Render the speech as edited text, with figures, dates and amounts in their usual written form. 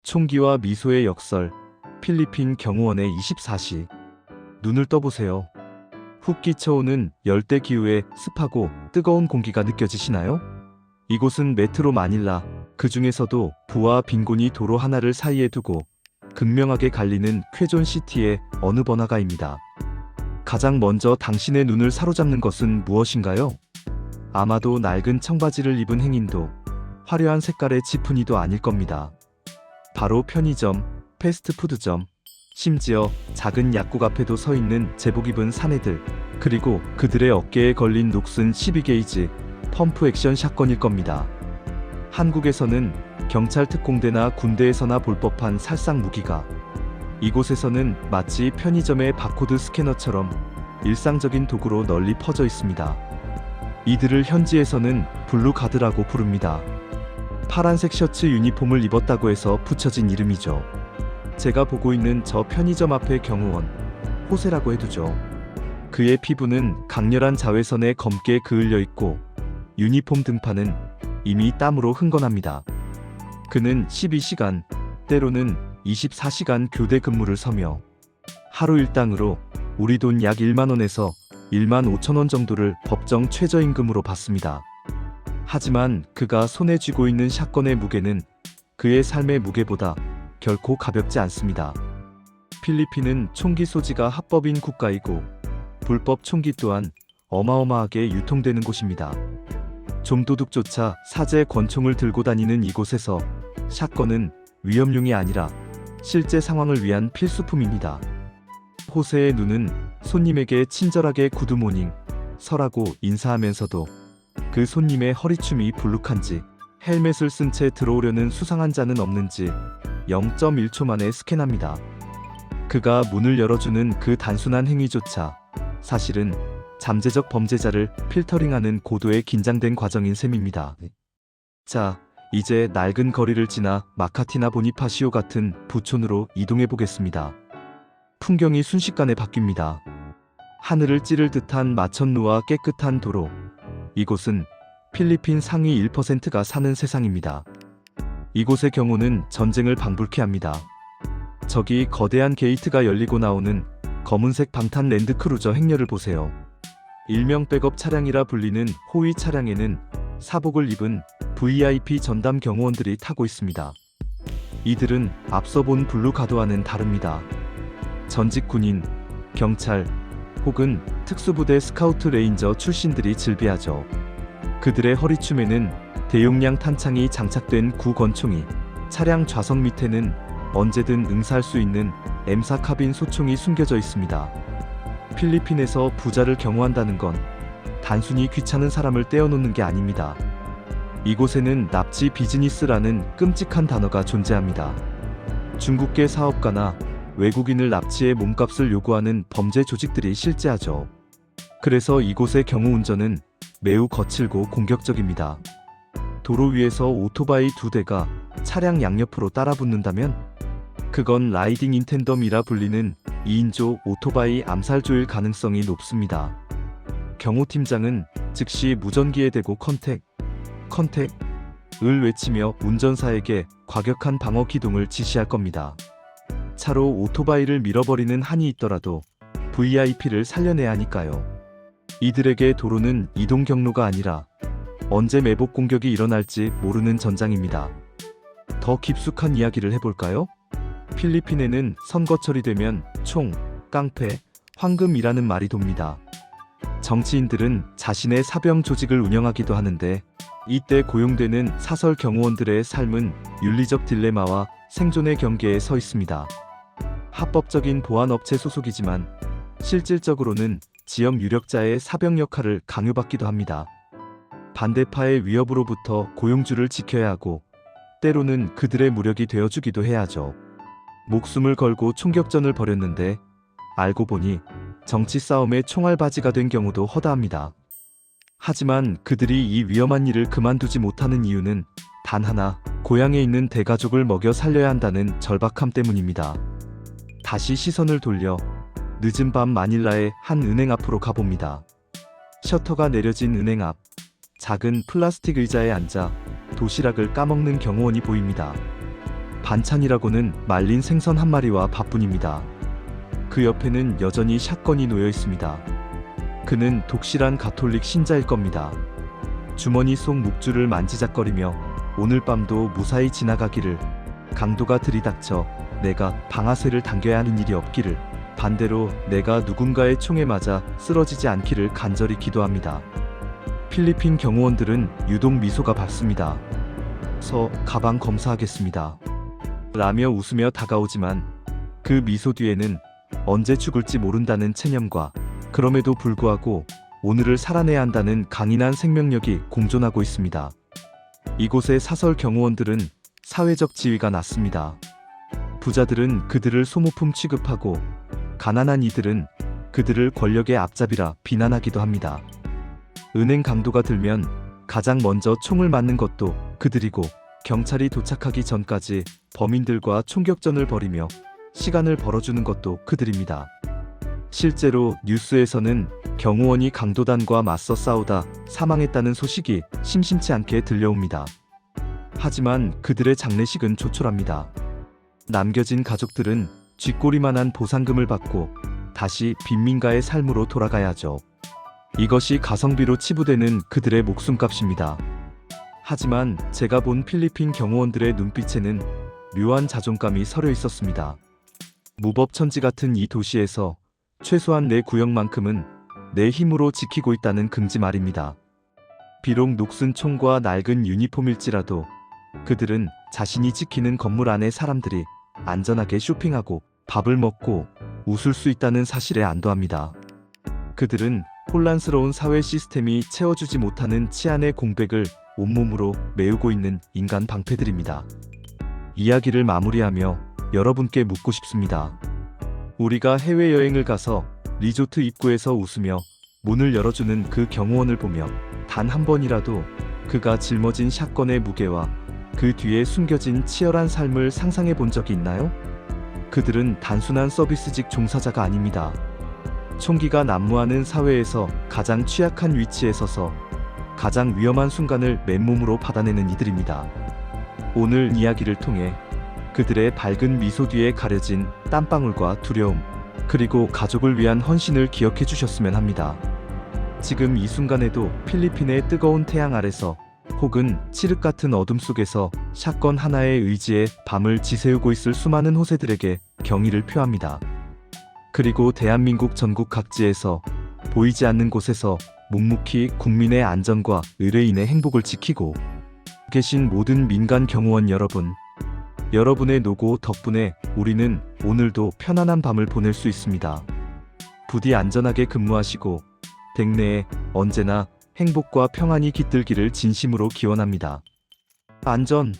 총기와 미소의 역설, 필리핀 경호원의 24시. 눈을 떠보세요. 훅 끼쳐오는 열대 기후에 습하고 뜨거운 공기가 느껴지시나요? 이곳은 메트로 마닐라, 그 중에서도 부와 빈곤이 도로 하나를 사이에 두고 극명하게 갈리는 퀘존시티의 어느 번화가입니다. 가장 먼저 당신의 눈을 사로잡는 것은 무엇인가요? 아마도 낡은 청바지를 입은 행인도 화려한 색깔의 지푸니도 아닐 겁니다. 바로 편의점, 패스트푸드점, 심지어 작은 약국 앞에도 서 있는 제복 입은 사내들, 그리고 그들의 어깨에 걸린 녹슨 12게이지 펌프 액션 샷건일 겁니다. 한국에서는 경찰 특공대나 군대에서나 볼 법한 살상 무기가 이곳에서는 마치 편의점의 바코드 스캐너처럼 일상적인 도구로 널리 퍼져 있습니다. 이들을 현지에서는 블루가드라고 부릅니다. 파란색 셔츠 유니폼을 입었다고 해서 붙여진 이름이죠. 제가 보고 있는 저 편의점 앞의 경호원, 호세라고 해두죠. 그의 피부는 강렬한 자외선에 검게 그을려 있고 유니폼 등판은 이미 땀으로 흥건합니다. 그는 12시간, 때로는 24시간 교대 근무를 서며 하루 일당으로 우리 돈 약 1만 원에서 1만 5천 원 정도를 법정 최저임금으로 받습니다. 하지만 그가 손에 쥐고 있는 샷건의 무게는 그의 삶의 무게보다 결코 가볍지 않습니다. 필리핀은 총기 소지가 합법인 국가이고 불법 총기 또한 어마어마하게 유통되는 곳입니다. 좀도둑조차 사제 권총을 들고 다니는 이곳에서 샷건은 위험용이 아니라 실제 상황을 위한 필수품입니다. 호세의 눈은 손님에게 친절하게 굿모닝, 서라고 인사하면서도 그 손님의 허리춤이 불룩한지 헬멧을 쓴 채 들어오려는 수상한 자는 없는지 0.1초 만에 스캔합니다. 그가 문을 열어주는 그 단순한 행위조차 사실은 잠재적 범죄자를 필터링하는 고도의 긴장된 과정인 셈입니다. 자, 이제 낡은 거리를 지나 마카티나 보니파시오 같은 부촌으로 이동해 보겠습니다. 풍경이 순식간에 바뀝니다. 하늘을 찌를 듯한 마천루와 깨끗한 도로. 이곳은 필리핀 상위 1%가 사는 세상입니다. 이곳의 경우는 전쟁을 방불케 합니다. 저기 거대한 게이트가 열리고 나오는 검은색 방탄 랜드크루저 행렬을 보세요. 일명 백업 차량이라 불리는 호위 차량에는 사복을 입은 VIP 전담 경호원들이 타고 있습니다. 이들은 앞서 본 블루가드와는 다릅니다. 전직 군인, 경찰 혹은 특수부대 스카우트 레인저 출신들이 즐비하죠. 그들의 허리춤에는 대용량 탄창이 장착된 구건총이, 차량 좌석 밑에는 언제든 응사할 수 있는 M4 카빈 소총이 숨겨져 있습니다. 필리핀에서 부자를 경호한다는 건 단순히 귀찮은 사람을 떼어놓는 게 아닙니다. 이곳에는 납치 비즈니스라는 끔찍한 단어가 존재합니다. 중국계 사업가나 외국인을 납치해 몸값을 요구하는 범죄 조직들이 실제하죠. 그래서 이곳의 경호운전은 매우 거칠고 공격적입니다. 도로 위에서 오토바이 2대가 차량 양옆으로 따라붙는다면 그건 라이딩 인텐덤이라 불리는 2인조 오토바이 암살조일 가능성이 높습니다. 경호팀장은 즉시 무전기에 대고 컨택을 외치며 운전사에게 과격한 방어 기동을 지시할 겁니다. 차로 오토바이를 밀어버리는 한이 있더라도 VIP를 살려내야 하니까요. 이들에게 도로는 이동 경로가 아니라 언제 매복 공격이 일어날지 모르는 전장입니다. 더 깊숙한 이야기를 해볼까요? 필리핀에는 선거철이 되면 총, 깡패, 황금이라는 말이 돕니다. 정치인들은 자신의 사병 조직을 운영하기도 하는데 이때 고용되는 사설 경호원들의 삶은 윤리적 딜레마와 생존의 경계에 서 있습니다. 합법적인 보안업체 소속이지만 실질적으로는 지역 유력자의 사병 역할을 강요받기도 합니다. 반대파의 위협으로부터 고용주를 지켜야 하고 때로는 그들의 무력이 되어주기도 해야 하죠. 목숨을 걸고 총격전을 벌였는데 알고 보니 정치 싸움의 총알바지가 된 경우도 허다합니다. 하지만 그들이 이 위험한 일을 그만두지 못하는 이유는 단 하나, 고향에 있는 대가족을 먹여 살려야 한다는 절박함 때문입니다. 다시 시선을 돌려 늦은 밤 마닐라의 한 은행 앞으로 가봅니다. 셔터가 내려진 은행 앞, 작은 플라스틱 의자에 앉아 도시락을 까먹는 경호원이 보입니다. 반찬이라고는 말린 생선 한 마리와 밥뿐입니다. 그 옆에는 여전히 샷건이 놓여 있습니다. 그는 독실한 가톨릭 신자일 겁니다. 주머니 속 묵주를 만지작거리며 오늘 밤도 무사히 지나가기를, 강도가 들이닥쳐 내가 방아쇠를 당겨야 하는 일이 없기를, 반대로 내가 누군가의 총에 맞아 쓰러지지 않기를 간절히 기도합니다. 필리핀 경호원들은 유독 미소가 밝습니다. 가방 검사하겠습니다. 라며 웃으며 다가오지만 그 미소 뒤에는 언제 죽을지 모른다는 체념과 그럼에도 불구하고 오늘을 살아내야 한다는 강인한 생명력이 공존하고 있습니다. 이곳의 사설 경호원들은 사회적 지위가 낮습니다. 부자들은 그들을 소모품 취급하고 가난한 이들은 그들을 권력의 앞잡이라 비난하기도 합니다. 은행 강도가 들면 가장 먼저 총을 맞는 것도 그들이고, 경찰이 도착하기 전까지 범인들과 총격전을 벌이며 시간을 벌어주는 것도 그들입니다. 실제로 뉴스에서는 경호원이 강도단과 맞서 싸우다 사망했다는 소식이 심심치 않게 들려옵니다. 하지만 그들의 장례식은 조촐합니다. 남겨진 가족들은 쥐꼬리만한 보상금을 받고 다시 빈민가의 삶으로 돌아가야죠. 이것이 가성비로 치부되는 그들의 목숨값입니다. 하지만 제가 본 필리핀 경호원들의 눈빛에는 묘한 자존감이 서려 있었습니다. 무법천지 같은 이 도시에서 최소한 내 구역만큼은 내 힘으로 지키고 있다는 긍지 말입니다. 비록 녹슨 총과 낡은 유니폼일지라도 그들은 자신이 지키는 건물 안의 사람들이 안전하게 쇼핑하고 밥을 먹고 웃을 수 있다는 사실에 안도합니다. 그들은 혼란스러운 사회 시스템이 채워주지 못하는 치안의 공백을 온몸으로 메우고 있는 인간 방패들입니다. 이야기를 마무리하며 여러분께 묻고 싶습니다. 우리가 해외여행을 가서 리조트 입구에서 웃으며 문을 열어주는 그 경호원을 보며 단 한 번이라도 그가 짊어진 샷건의 무게와 그 뒤에 숨겨진 치열한 삶을 상상해 본 적이 있나요? 그들은 단순한 서비스직 종사자가 아닙니다. 총기가 난무하는 사회에서 가장 취약한 위치에 서서 가장 위험한 순간을 맨몸으로 받아내는 이들입니다. 오늘 이야기를 통해 그들의 밝은 미소 뒤에 가려진 땀방울과 두려움, 그리고 가족을 위한 헌신을 기억해 주셨으면 합니다. 지금 이 순간에도 필리핀의 뜨거운 태양 아래서 혹은 칠흑 같은 어둠 속에서 샷건 하나의 의지에 밤을 지새우고 있을 수많은 호세들에게 경의를 표합니다. 그리고 대한민국 전국 각지에서 보이지 않는 곳에서 묵묵히 국민의 안전과 의뢰인의 행복을 지키고 계신 모든 민간 경호원 여러분, 여러분의 노고 덕분에 우리는 오늘도 편안한 밤을 보낼 수 있습니다. 부디 안전하게 근무하시고 댁 내에 언제나 행복과 평안이 깃들기를 진심으로 기원합니다. 안전